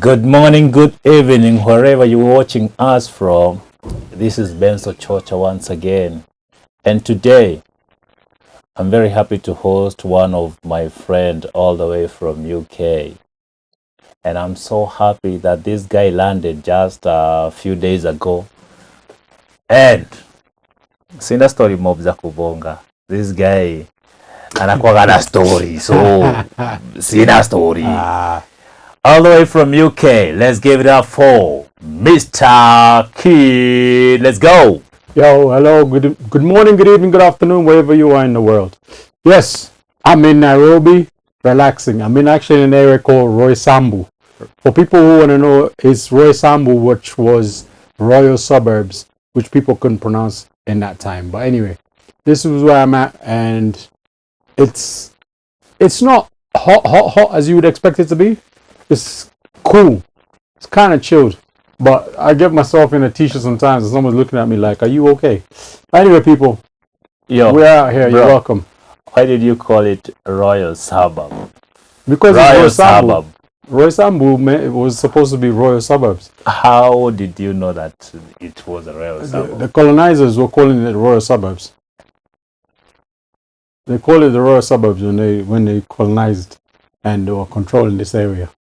Good morning, good evening, wherever you're watching us from. This is Benzo Chocha once again. And today, I'm very happy to host one of my friend all the way from UK. And I'm so happy that this guy landed just a few days ago. And sina story mob za kubonga. This guy anakuwa na story, so sina story. All the way from UK, let's give it up for Mr. Kid. Let's go. Yo, hello, good morning, good evening, good afternoon, wherever you are in the world. Yes, I'm in Nairobi, relaxing. I'm actually in an area called Roysambu. For people who want to know, it's Roysambu, which was Royal Suburbs, which people couldn't pronounce in that time. But anyway, this is where I'm at, and it's not hot as you would expect it to be. It's cool. It's kind of chilled. But I get myself in a t-shirt sometimes and someone's looking at me like, are you okay? Anyway, people, we're out here. Bro, you're welcome. Why did you call it Royal Suburb? Because Royal Suburb. Roysambu was supposed to be Royal Suburbs. How did you know that it was a Royal Suburb? The colonizers were calling it Royal Suburbs. They called it the Royal Suburbs when they colonized and they were controlling this area.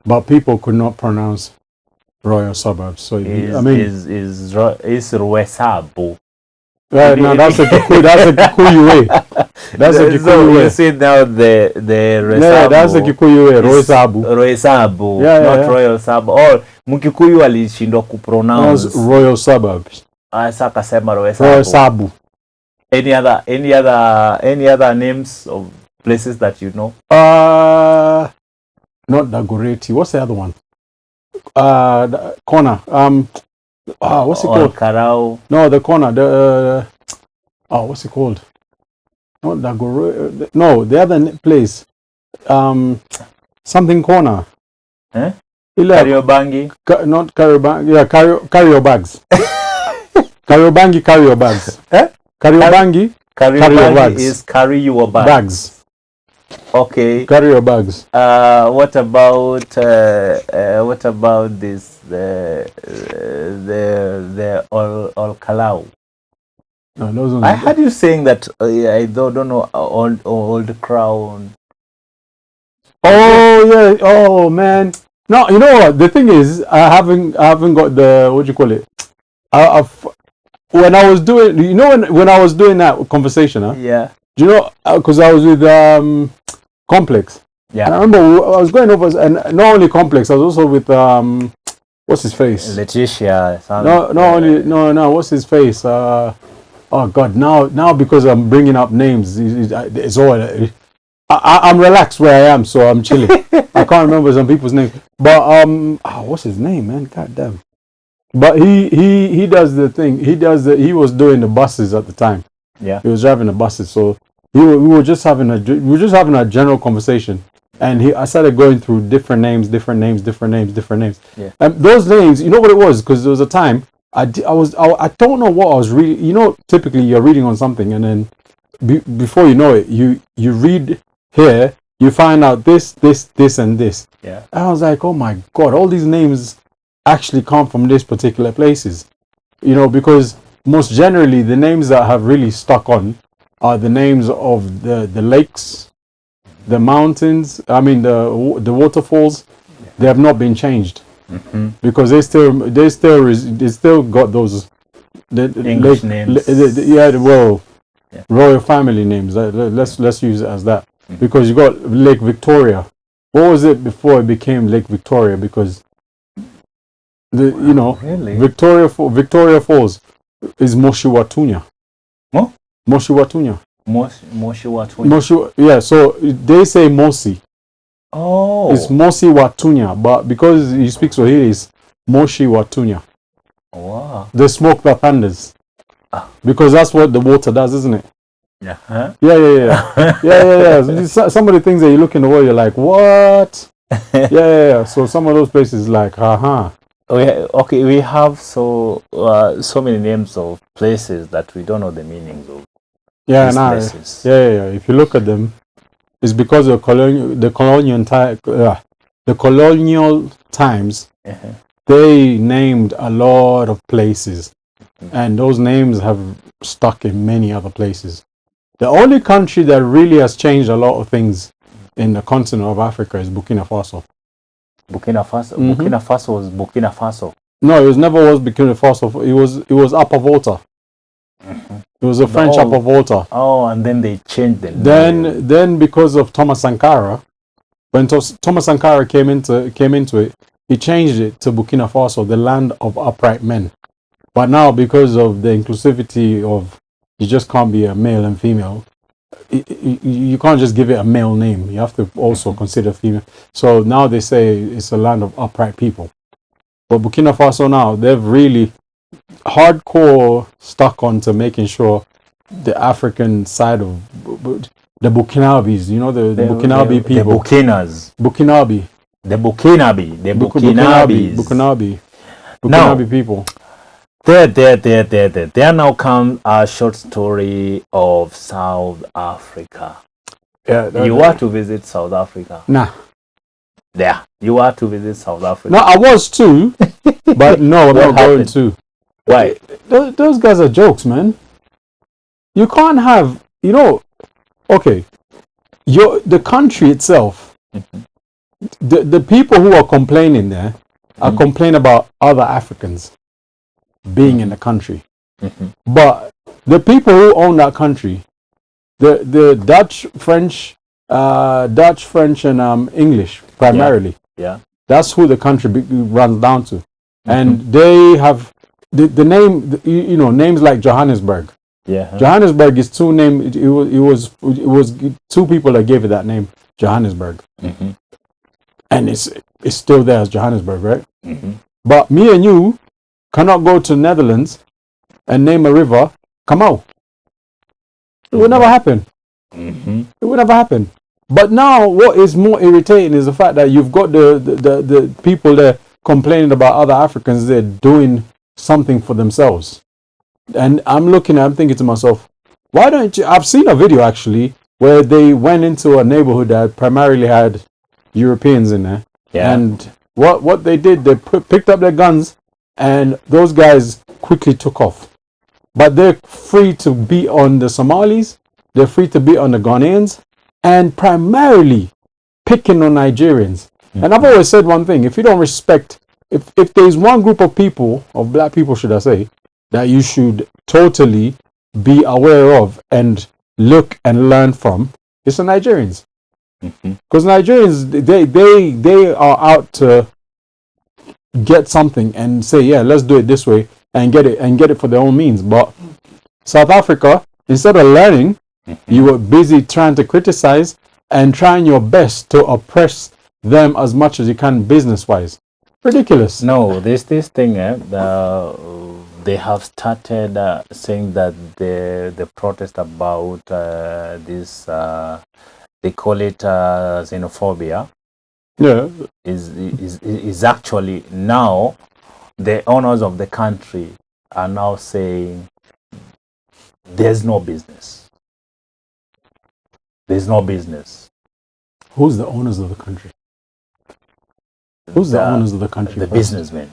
But people could not pronounce Royal Suburbs. So is Roysambu. Right, no, that's a Kikuyu way. That's a Kikuyu way. You see now the Roysambu. Yeah, that's a Kikuyu way. Roysambu, not Royal Suburb. Or Mkikuyu alishindwa kupronounce Royal Suburbs. Asa akasema Roysambu. Any other names of places that you know? Not Dagoretti. What's the other one? Corner. What's it called? Karao. No, the corner. What's it called? Not Dagoretti. No, the other place. Something corner. Eh? Kariobangi. Not Kariobangi. Yeah, Carry bags. Kariobangi, carry your bags. Eh? Kariobangi. Carry your bags. Is carry your bags. Okay. Carry your bags. What about this? The Olkalau. No, those I heard you saying that. I don't know. Old Crown. Oh yeah. Oh man. No, you know what? The thing is, I haven't got the, what do you call it? When I was doing, when I was doing that conversation, huh? Yeah. Do you know? Because I was with Complex. Yeah. And I remember I was going over, and not only Complex, I was also with what's his face? Letitia. No. What's his face? Oh God! Now because I'm bringing up names, it's all. I'm relaxed where I am, so I'm chilling. I can't remember some people's names, but what's his name, man? God damn. But he does the thing. He was doing the buses at the time. Yeah. He was driving the buses, so we were just having a general conversation, and I started going through different names. Yeah. And those names, you know what it was? Because there was a time I don't know what I was reading. You know, typically you're reading on something, and then before you know it, you read here, you find out this, and this. Yeah. And I was like, oh my God, all these names actually come from these particular places. You know, because most generally the names that have really stuck on are the names of the lakes, the mountains, the waterfalls. They have not been changed. Mm-hmm. Because they still got those English names. Royal family names. Let's use it as that. Mm-hmm. Because you got Lake Victoria. What was it before it became Lake Victoria? Because really? Victoria Falls is Moshiwatunya. What? Moshiwatunya. Moshiwatunya. Yeah, so they say Mosi. Oh. It's Moshiwatunya, but because he speaks Swahili, it's Moshiwatunya. Wow. The smoke that thunders. Because that's what the water does, isn't it? Yeah. Huh? Yeah. Some of the things that you look in the world, you're like, what? Yeah. So some of those places, like, Okay, we have so many names of places that we don't know the meanings of. Yeah, places. Yeah. If you look at them, it's because of the colonial times, Uh-huh. they named a lot of places, and those names have stuck in many other places. The only country that really has changed a lot of things in the continent of Africa is Burkina Faso. Burkina Faso. Mhm. Burkina Faso was Burkina Faso. No, it was never was Burkina Faso. It was Upper Volta. It was a French Oh. Upper Volta. Oh, and then they changed the name. Then because of Thomas Sankara, when Thomas Sankara came into it, he changed it to Burkina Faso, the land of upright men. But now, because of the inclusivity of, you just can't be a male and female. You can't just give it a male name. You have to also consider female. So now they say it's a land of upright people. But Burkina Faso now, they've really hardcore stuck on to making sure the African side of the Burkinabes, you know, the Burkinabe people. The Burkinas. Burkinabe. The Burkinabe. The Burkinabes. Burkinabe people. There now comes a short story of South Africa. Yeah, You are to visit South Africa. Nah. There. You are to visit South Africa. No, I was too, but no, I'm What not going happened? to. Why? Those guys are jokes, man. You can't have, you know, okay, the country itself, the people who are complaining there are complaining about other Africans being in the country. But the people who own that country, the Dutch, French, and English primarily. Yeah. That's who the country runs down to, and they have the name. You know, names like Johannesburg. Yeah. Johannesburg is two name. It was two people that gave it that name, Johannesburg, and it's still there as Johannesburg, right? But me and you cannot go to Netherlands and name a river Kamau. It would never happen. It would never happen. But now, what is more irritating is the fact that you've got the people there complaining about other Africans there doing something for themselves. And I'm thinking to myself, why don't you? I've seen a video actually where they went into a neighborhood that primarily had Europeans in there. Yeah. And what they did, they picked up their guns, and those guys quickly took off. But they're free to be on the Somalis, they're free to be on the Ghanaians, and primarily picking on Nigerians. And I've always said one thing: if you don't respect, if there's one group of people, of black people, should I say, that you should totally be aware of and look and learn from, it's the Nigerians. Because Nigerians, they are out to get something and say, yeah, let's do it this way and get it for their own means. But South Africa, instead of learning, you were busy trying to criticize and trying your best to oppress them as much as you can business-wise. Ridiculous. No, this thing, they have started saying that the protest about this, they call it xenophobia, Yeah. is actually now the owners of the country are now saying there's no business. There's no business. Who's the owners of the country? Who's the owners of the country? The first? businessmen.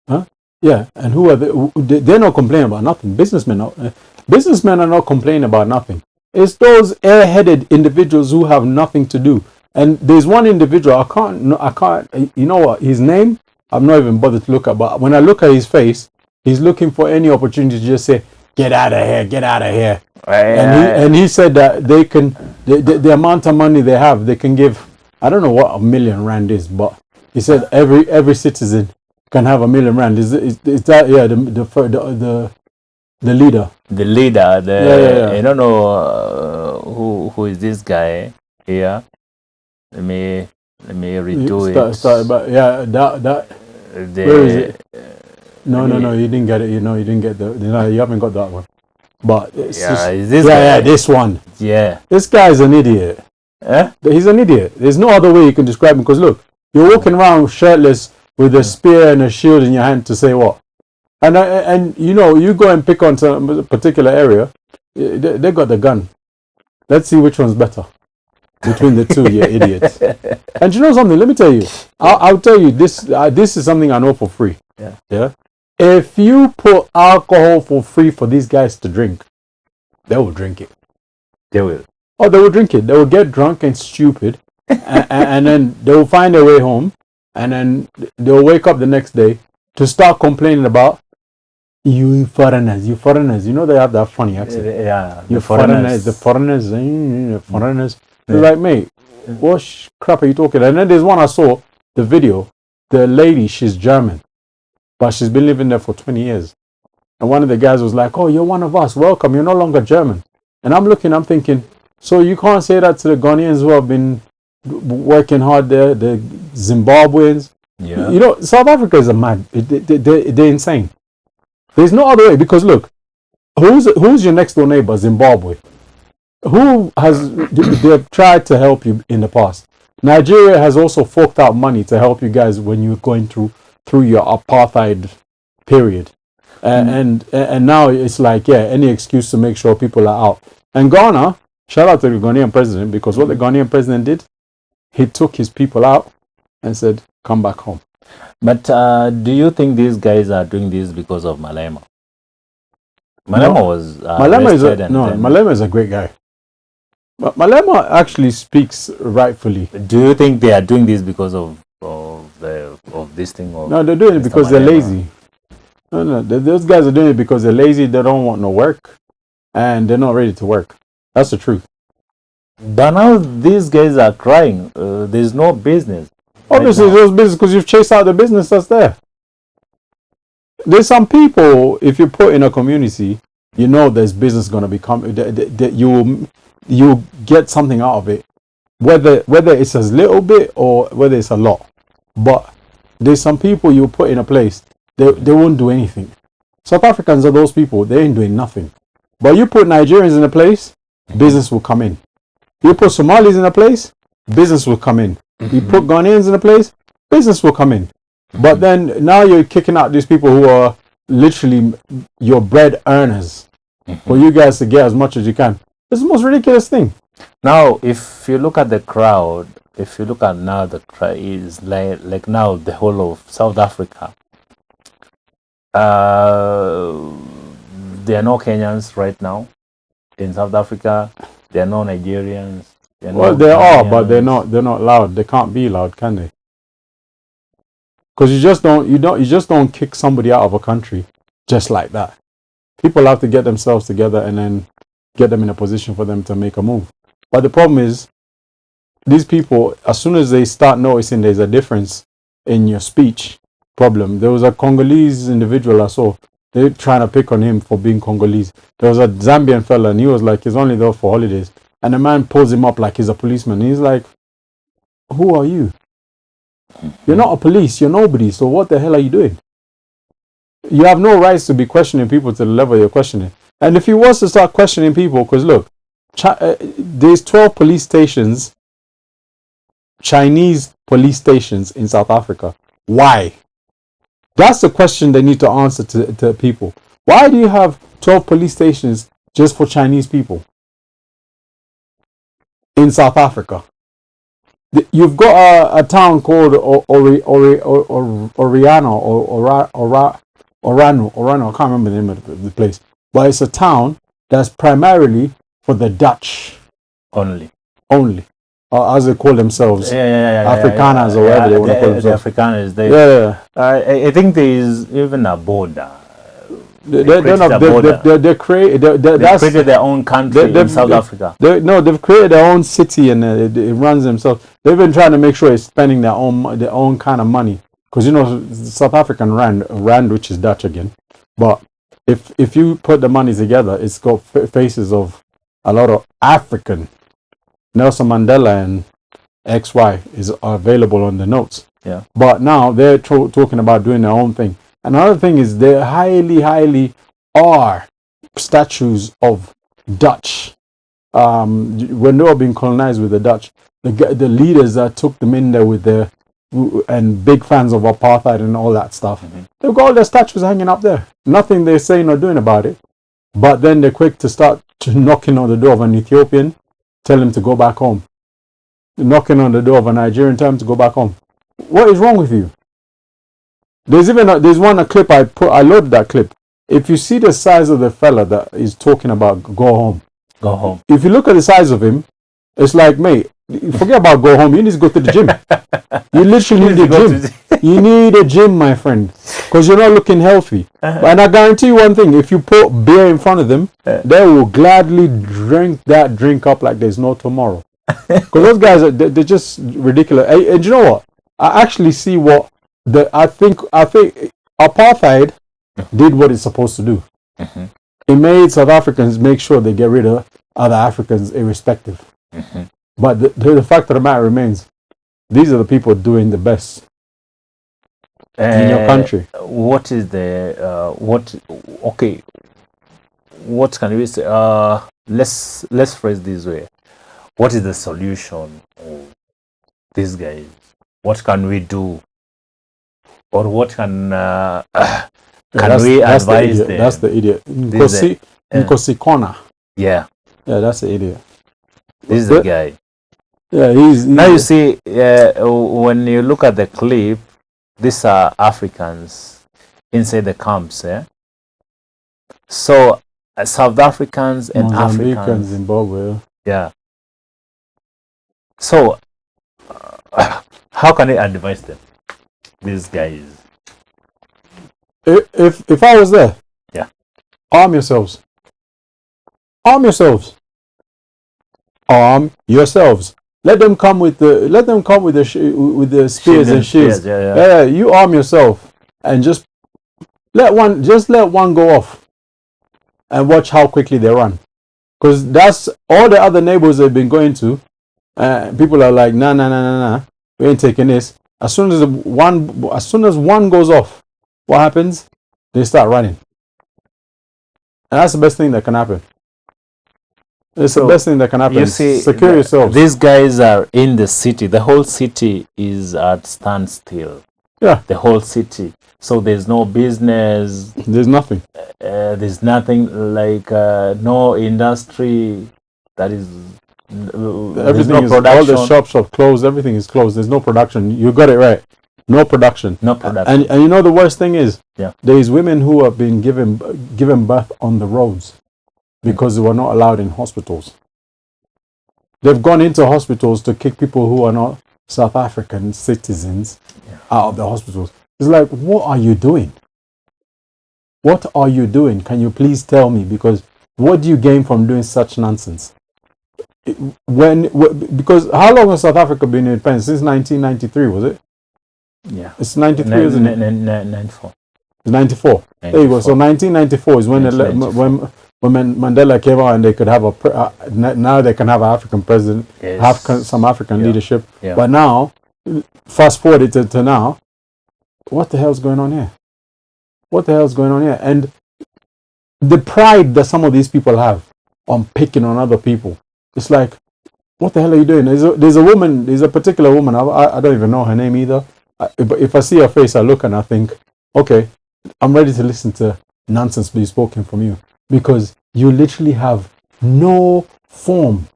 Huh? Yeah, and who are they? They're not complaining about nothing. Businessmen are not complaining about nothing. It's those airheaded individuals who have nothing to do. And there's one individual, I can't, you know what, his name, I've not even bothered to look at, but when I look at his face, he's looking for any opportunity to just say, get out of here, get out of here. And he said that they can, the amount of money they have, they can give, I don't know what R1 million is, but he said every citizen can have R1 million. Is that, yeah, the leader? The leader, Yeah. I don't know who is this guy here. Let me redo it. But yeah, that where is it? No, you didn't get it. You didn't get you haven't got that one. But it's is this guy? Yeah, this one. Yeah. This guy's an idiot. He's an idiot. There's no other way you can describe him, because look, you're walking around shirtless with a spear and a shield in your hand to say what? And you go and pick on some particular area, they got the gun. Let's see which one's better. between the two, you idiots. And you know something? Let me tell you. I'll tell you this. This is something I know for free. Yeah. Yeah. If you put alcohol for free for these guys to drink, they will drink it. They will. Oh, they will drink it. They will get drunk and stupid, and then they will find their way home, and then they'll wake up the next day to start complaining about you foreigners. You foreigners. You know they have that funny accent. Yeah. You foreigners. The foreigners. Foreigners. Yeah. Like, mate, what crap are you talking? And then there's one I saw the video. The lady, she's German, but she's been living there for 20 years. And one of the guys was like, "Oh, you're one of us. Welcome. You're no longer German." And I'm thinking, so you can't say that to the Ghanaians who have been working hard there, the Zimbabweans. Yeah. You know, South Africa is a mad. They're insane. There's no other way, because look, who's your next door neighbor? Zimbabwe. Who has they've tried to help you in the past? Nigeria has also forked out money to help you guys when you're going through your apartheid period. And now it's like, yeah, any excuse to make sure people are out. And Ghana, shout out to the Ghanaian president, because what the Ghanaian president did, he took his people out and said, come back home. But do you think these guys are doing this because of Malema? Malema was Malema is a great guy. But Malema actually speaks rightfully. Do you think they are doing this because of this thing? Of No, they're doing it Mr. because they're Malema? lazy. No, those guys are doing it because they're lazy. They don't want no work, and they're not ready to work. That's the truth. But now these guys are crying. There's no business. Obviously, now. there's business because you've chased out the business that's there. There's some people, if you put in a community, you know there's business going to become, that you get something out of it, whether it's a little bit or whether it's a lot. But there's some people you put in a place, they won't do anything. South Africans are those people, they ain't doing nothing. But you put Nigerians in a place, business will come in. You put Somalis in a place, business will come in. You put Ghanaians in a place, business will come in. But then now you're kicking out these people who are literally your bread earners for you guys to get as much as you can. It's the most ridiculous thing. Now, if you look at the crowd, if you look at now the crowd is like now the whole of South Africa. There are no Kenyans right now in South Africa. There are no Nigerians. Well, they are, but they're not loud. They can't be loud, can they? Because you just don't kick somebody out of a country just like that. People have to get themselves together and then get them in a position for them to make a move. But the problem is, these people, as soon as they start noticing there's a difference in your speech, problem. There was a Congolese individual I saw. They're trying to pick on him for being Congolese. There was a Zambian fella, and he was like, he's only there for holidays. And the man pulls him up like he's a policeman. He's like, who are you? You're not a police. You're nobody. So what the hell are you doing? You have no rights to be questioning people to the level you're questioning. And if he was to start questioning people, because look, there's 12 police stations, Chinese police stations in South Africa. Why? That's the question they need to answer to people. Why do you have 12 police stations just for Chinese people in South Africa? You've got a town called Orano. I can't remember the name of the place. But it's a town that's primarily for the Dutch. Only. As they call themselves. Afrikaners or whatever they want to call themselves. The Afrikaners. I think there is even a border. They created their own country in South Africa. They've created their own city and it runs themselves. They've been trying to make sure it's spending their own kind of money, because South African rand, which is Dutch again. But if you put the money together, it's got faces of a lot of African. Nelson Mandela and XY are available on the notes. Yeah. But now they're talking about doing their own thing. Another thing is there highly are statues of Dutch. When they were being colonized with the Dutch, the leaders that took them in there with and big fans of apartheid and all that stuff, they've got all their statues hanging up there. Nothing they're saying or doing about it. But then they're quick to start knocking on the door of an Ethiopian, tell him to go back home. knocking on the door of a Nigerian, telling him to go back home. What is wrong with you? There's a clip I loaded that clip. If you see the size of the fella that is talking about go home. Go home. If you look at the size of him, it's like, mate, forget about go home. You need to go to the gym. You literally need a gym. You need a gym, my friend, because you're not looking healthy. And I guarantee you one thing: if you put beer in front of them, they will gladly drink that drink up like there's no tomorrow. Because those guys they're just ridiculous. And you know what? I actually see what I think apartheid did what it's supposed to do. It made South Africans make sure they get rid of other Africans irrespective. But the fact of the matter remains, these are the people doing the best in your country. What is the okay? What can we say? Let's phrase this way. What is the solution of these guys? What can we do, or what can we advise them? That's the idiot. Nkosi Kona. Yeah, that's the idiot. This is the guy. Yeah, he's now you see when you look at the clip, these are Africans inside the camps. So South Africans and Africans, Zimbabwe. Yeah. So how can I advise them? These guys. If I was there, yeah, arm yourselves. Arm yourselves. Arm yourselves. Let them come with the spears and shields. Yeah, you arm yourself and just let one go off and watch how quickly they run. Because that's all the other neighbors they've been going to. People are like, nah, we ain't taking this. As soon as one goes off, what happens? They start running. And that's the best thing that can happen. It's the best thing that can happen. You see, secure yourselves. These guys are in the city. The whole city is at standstill. Yeah. The whole city. So there's no business. There's nothing. There's nothing like no industry. That is. Everything is all the shops are closed. Everything is closed. There's no production. You got it right. No production. No production. And you know the worst thing is, yeah, there's women who have been given birth on the roads because they were not allowed in hospitals. They've gone into hospitals to kick people who are not South African citizens out of the hospitals. It's like, what are you doing? What are you doing? Can you please tell me? Because what do you gain from doing such nonsense? Because how long has South Africa been independent? Since 1993, was it? Yeah. It's 93, isn't it? 94. It's 94. There you go. So 1994 is when when Mandela came out and they could have now they can have an African president, have some African leadership. Yeah. But now, fast forward to now, what the hell's going on here? What the hell's going on here? And the pride that some of these people have on picking on other people, it's like, what the hell are you doing? There's a particular woman, I don't even know her name either. But if I see her face, I look and I think, okay, I'm ready to listen to nonsense be spoken from you. Because you literally have no form.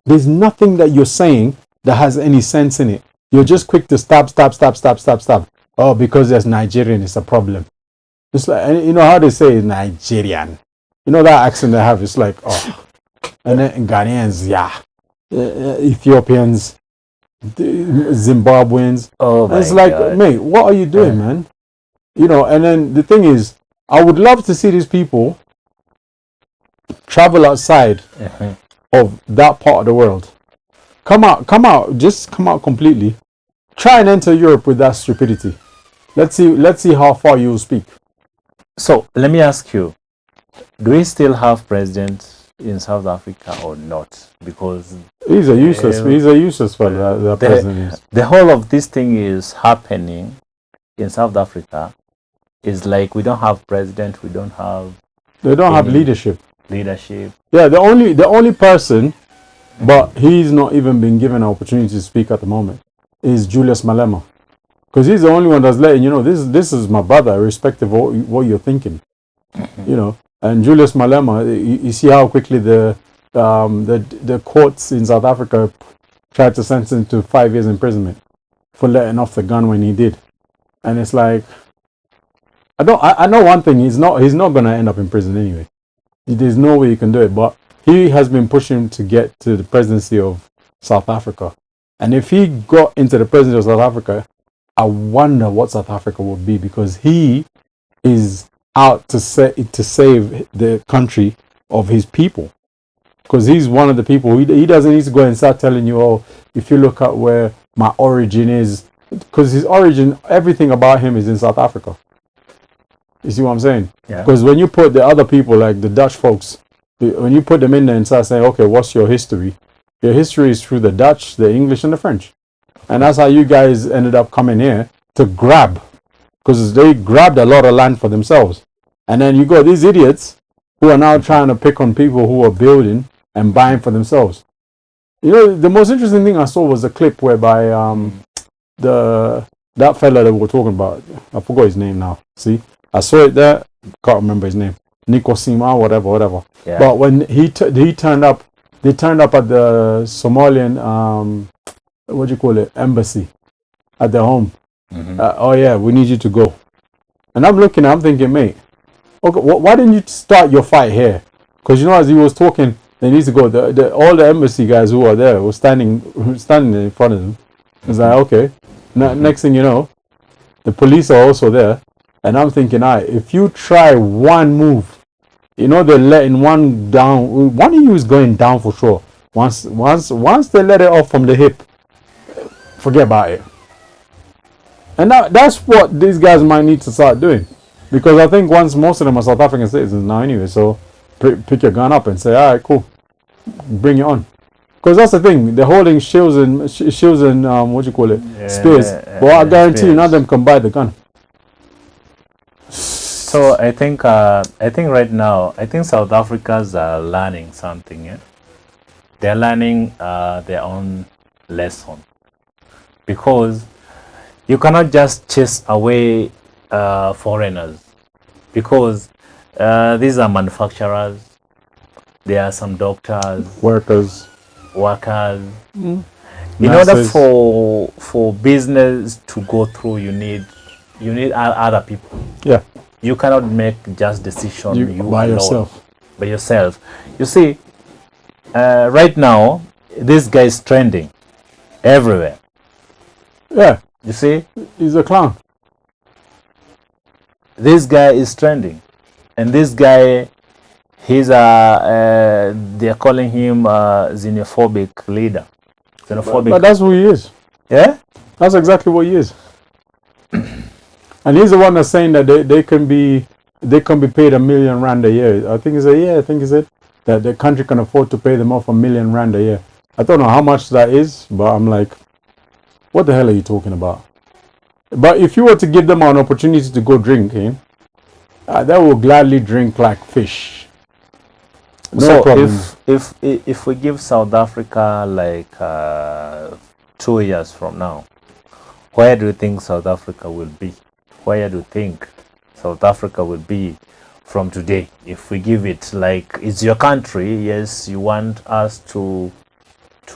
There's nothing that you're saying that has any sense in it. You're just quick to stab. Oh, because there's Nigerian, it's a problem. It's like, you know how they say Nigerian. You know that accent they have, it's like, oh. And then Ghanaians, yeah. Ethiopians, Zimbabweans. Oh, it's like, God. Mate, what are you doing, man? You know, and then the thing is, I would love to see these people travel outside of that part of the world. Come out, just come out completely. Try and enter Europe with that stupidity. Let's see how far you will speak. So let me ask you, do we still have president in South Africa or not? Because he's a useless fellow, the president is. The whole of this thing is happening in South Africa. Is like we don't have president, they don't have leadership. Yeah, the only person, but he's not even been given an opportunity to speak at the moment, is Julius Malema. Because he's the only one that's letting you know, this is my brother, irrespective of what you're thinking. You know, and Julius Malema, you see how quickly the courts in South Africa tried to sentence him to 5 years imprisonment for letting off the gun when he did. And it's like, I know one thing, he's not gonna end up in prison anyway. There's no way you can do it. But he has been pushing to get to the presidency of South Africa. And if he got into the presidency of South Africa, I wonder what South Africa would be, because he is out to save the country of his people. Because he's one of the people, he doesn't need to go and start telling you, oh, if you look at where my origin is, because his origin, everything about him is in South Africa. You see what I'm saying? Yeah. Because when you put the other people, like the Dutch folks, when you put them in there and start saying, okay, what's your history? Your history is through the Dutch, the English, and the French. And that's how you guys ended up coming here to grab. Because they grabbed a lot of land for themselves. And then you got these idiots who are now trying to pick on people who are building and buying for themselves. You know, the most interesting thing I saw was a clip whereby that fella that we were talking about, I forgot his name now. See, I saw it there, can't remember his name, Nikosima, whatever. Yeah. But when he turned up, they turned up at the Somalian embassy at their home. Mm-hmm. Oh yeah, we need you to go. And I'm thinking, mate, okay, why didn't you start your fight here? Because you know, as he was talking, they need to go. All the embassy guys who were there were standing in front of them. It's like, okay. Next thing you know, the police are also there. And I'm thinking, if you try one move, you know, they're letting one down. One of you is going down for sure. Once they let it off from the hip, forget about it. And that's what these guys might need to start doing. Because I think once most of them are South African citizens now anyway, so pick your gun up and say, all right, cool, bring it on. Because that's the thing, they're holding shields and spears. But I guarantee you, none of them can buy the gun. So I think right now, South Africans are learning something. Yeah? They're learning their own lesson, because you cannot just chase away foreigners, because these are manufacturers. There are some doctors, workers. In order for business to go through, you need other people. Yeah. You cannot make just decision you by yourself. By yourself. You see, right now, this guy is trending everywhere. Yeah. You see? He's a clown. This guy is trending. And this guy, they're calling him a xenophobic leader. But that's who he is. Yeah? That's exactly what he is. And he's the one that's saying that they can be paid R1 million a year. I think he said that the country can afford to pay them off R1 million a year. I don't know how much that is, but I'm like, what the hell are you talking about? But if you were to give them an opportunity to go drinking, they will gladly drink like fish. No problem. If we give South Africa like 2 years from now, where do you think South Africa will be? Where do you think South Africa will be from today? If we give it like it's your country, yes, you want us to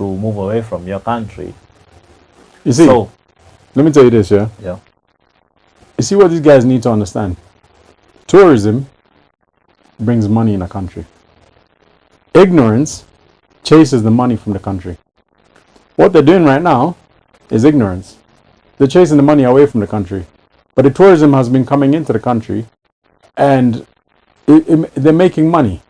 move away from your country. You see, let me tell you this, yeah? Yeah. You see what these guys need to understand? Tourism brings money in a country. Ignorance chases the money from the country. What they're doing right now is ignorance. They're chasing the money away from the country. But the tourism has been coming into the country, and they're making money.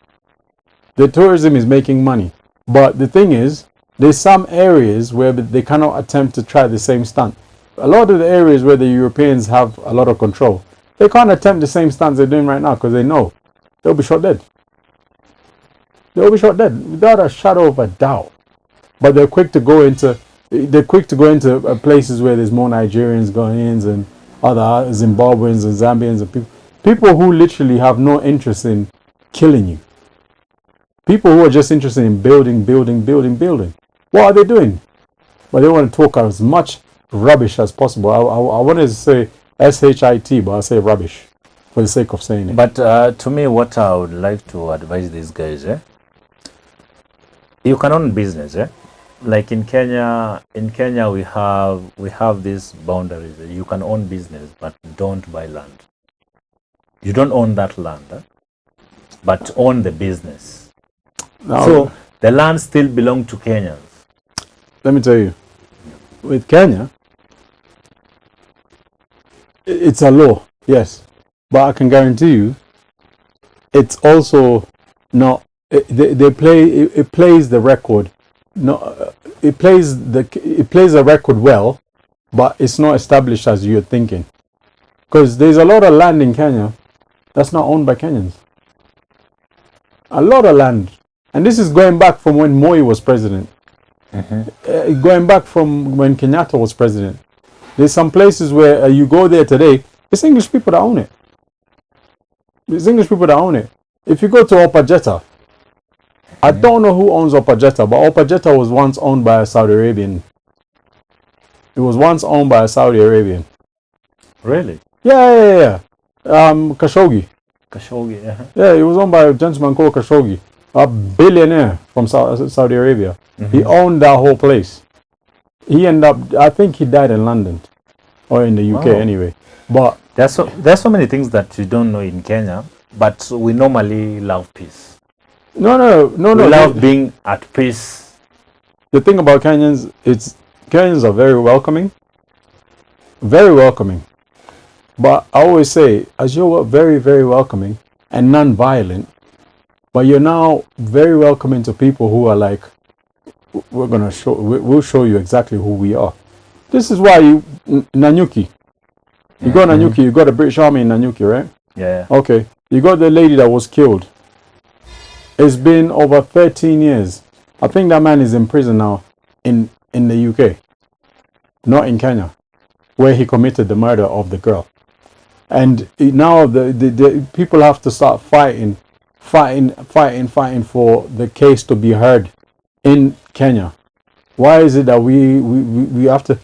The tourism is making money. But the thing is, there's some areas where they cannot attempt to try the same stunt. A lot of the areas where the Europeans have a lot of control, they can't attempt the same stunts they're doing right now because they know they'll be shot dead. They'll be shot dead without a shadow of a doubt. But they're quick to go into places where there's more Nigerians going in and other Zimbabweans and Zambians and people who literally have no interest in killing you. People who are just interested in building. What are they doing? Well, they want to talk as much rubbish as possible. I wanted to say shit, but I'll say rubbish for the sake of saying it. But to me, what I would like to advise these guys, you can own business, like in Kenya, we have these boundaries. You can own business, but don't buy land. You don't own that land, but own the business. Now, So the land still belong to Kenyans. let me tell you, with Kenya, it's a law, yes, but I can guarantee you, it's also not. They play. It plays the record. No, it plays a record well, but it's not established as you're thinking. Because there's a lot of land in Kenya that's not owned by Kenyans. A lot of land, and this is going back from when Moi was president. Going back from when Kenyatta was president. There's some places where you go there today, it's English people that own it. It's English people that own it. If you go to Opajeta, I don't know who owns Opajeta, but Opajeta was once owned by a Saudi Arabian. It was once owned by a Saudi Arabian. Really? Yeah. Khashoggi. Khashoggi. Yeah, it was owned by a gentleman called Khashoggi, a billionaire from Saudi Arabia. He owned that whole place. He ended up, I think he died in London or in the UK anyway. But there's so many things that you don't know in Kenya, but we normally love peace. No. We love being at peace. The thing about Kenyans, Kenyans are very welcoming. Very welcoming. But I always say, as you're very, very welcoming and non-violent, but you're now very welcoming to people who are like, we'll show you exactly who we are. This is why Nanyuki. You got Nanyuki, you got the British Army in Nanyuki, right? Yeah. Okay. You got the lady that was killed. It's been over 13 years. I think that man is in prison now in the UK, not in Kenya, where he committed the murder of the girl. And now the people have to start fighting for the case to be heard in Kenya. Why is it that we have to,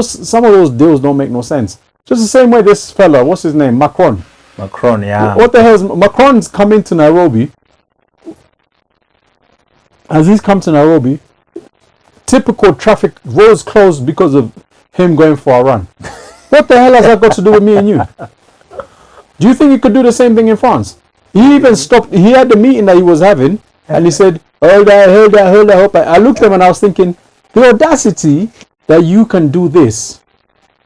some of those deals don't make no sense. Just the same way this fella, what's his name? Macron, yeah. What the hell is Macron's coming to Nairobi? As he's come to Nairobi, typical traffic, roads closed because of him going for a run. What the hell has that got to do with me and you? Do you think he could do the same thing in France? He even stopped, he had the meeting that he was having, and he said, hold that. I looked at him and I was thinking, the audacity that you can do this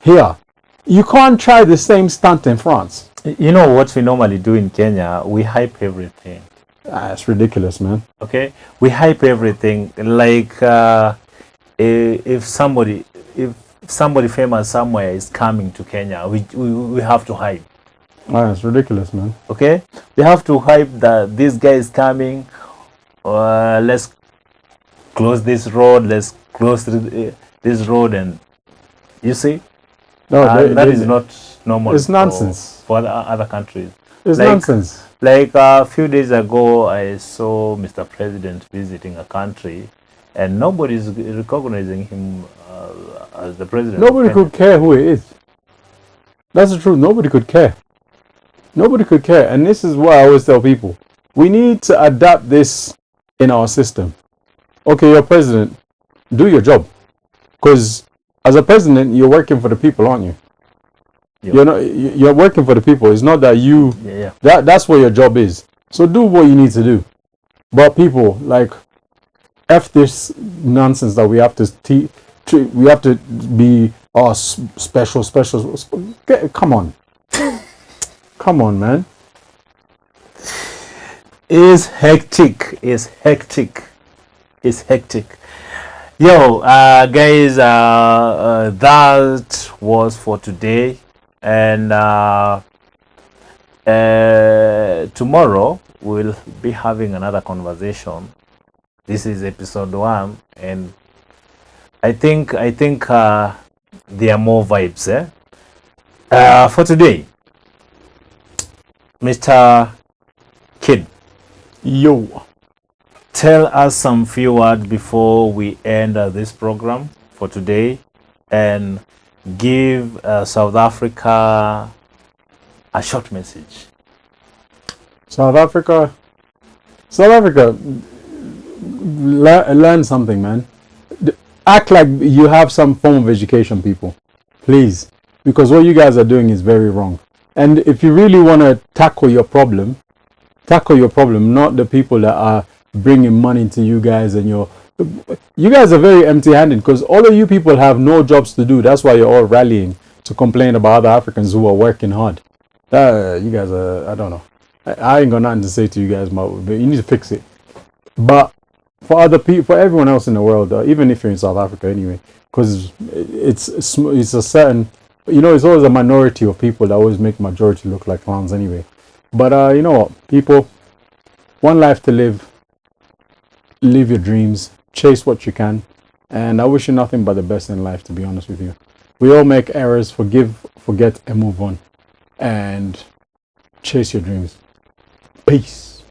here. You can't try the same stunt in France. You know what we normally do in Kenya? We hype everything. It's ridiculous, man. Okay? We hype everything. Like, if somebody famous somewhere is coming to Kenya, we have to hype. It's ridiculous, man. Okay? We have to hype that this guy is coming. Let's close this road. Let's close this road. And you see? No, that is not normal. It's nonsense. For other countries. It's nonsense. Like a few days ago, I saw Mr. President visiting a country, and nobody's recognizing him as the president. Nobody could care who he is. That's the truth. Nobody could care. Nobody could care. And this is why I always tell people, we need to adapt this in our system. Okay, you're president. Do your job. Because as a president, you're working for the people, aren't you? Yep. You're working for the people. It's not that you. Yeah. That's what your job is. So do what you need to do. But people, like, F this nonsense that we have to we have to be special. Come on. Come on, man. It's hectic. Yo, guys, that was for today. And tomorrow we'll be having another conversation. This is episode 1, and I think there are more vibes. For today, Mr. Kid, yo, tell us some few words before we end this program for today, and give South Africa a short message. South Africa, learn something, man. act like you have some form of education, people, please, because what you guys are doing is very wrong. And if you really want to tackle your problem, not the people that are bringing money to you guys, and you guys are very empty-handed, because all of you people have no jobs to do. That's why you're all rallying to complain about other Africans who are working hard. You guys are, I don't know. I ain't got nothing to say to you guys, but you need to fix it. But for other people, for everyone else in the world, even if you're in South Africa anyway, because it's a certain, it's always a minority of people that always make majority look like clowns anyway. But you know what, people, one life to live. Live your dreams, chase what you can, and I wish you nothing but the best in life, to be honest with you. We all make errors, forgive, forget, and move on, and chase your dreams. Peace.